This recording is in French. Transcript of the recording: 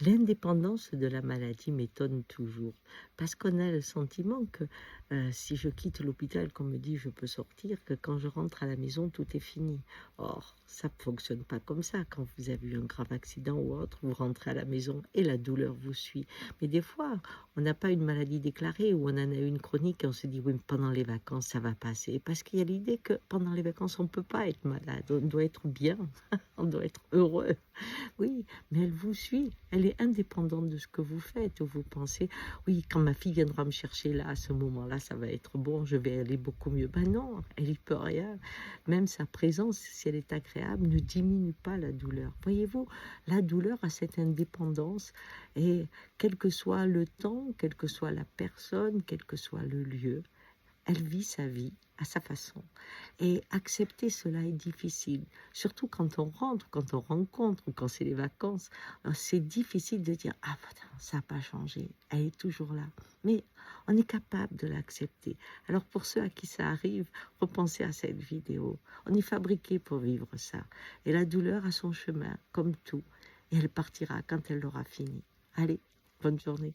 L'indépendance de la maladie m'étonne toujours, parce qu'on a le sentiment que si je quitte l'hôpital, qu'on me dit je peux sortir, que quand je rentre à la maison, tout est fini. Or, ça ne fonctionne pas comme ça. Quand vous avez eu un grave accident ou autre, vous rentrez à la maison et la douleur vous suit. Mais des fois, on n'a pas une maladie déclarée ou on en a une chronique et on se dit oui, mais pendant les vacances, ça va passer. Parce qu'il y a l'idée que pendant les vacances, on ne peut pas être malade, on doit être bien, on doit être heureux. Oui, mais elle vous suit, elle est indépendante de ce que vous faites. Vous pensez, oui, quand ma fille viendra me chercher là, à ce moment-là, ça va être bon, je vais aller beaucoup mieux. Ben non, elle n'y peut rien. Même sa présence, si elle est agréable, ne diminue pas la douleur. Voyez-vous, la douleur a cette indépendance et quel que soit le temps, quelle que soit la personne, quel que soit le lieu, elle vit sa vie à sa façon. Et accepter cela est difficile, surtout quand on rentre, quand on rencontre, ou quand c'est les vacances. C'est difficile de dire « Ah, putain, ça n'a pas changé, elle est toujours là ». Mais on est capable de l'accepter. Alors pour ceux à qui ça arrive, repensez à cette vidéo. On est fabriqué pour vivre ça. Et la douleur a son chemin, comme tout. Et elle partira quand elle l'aura fini. Allez, bonne journée.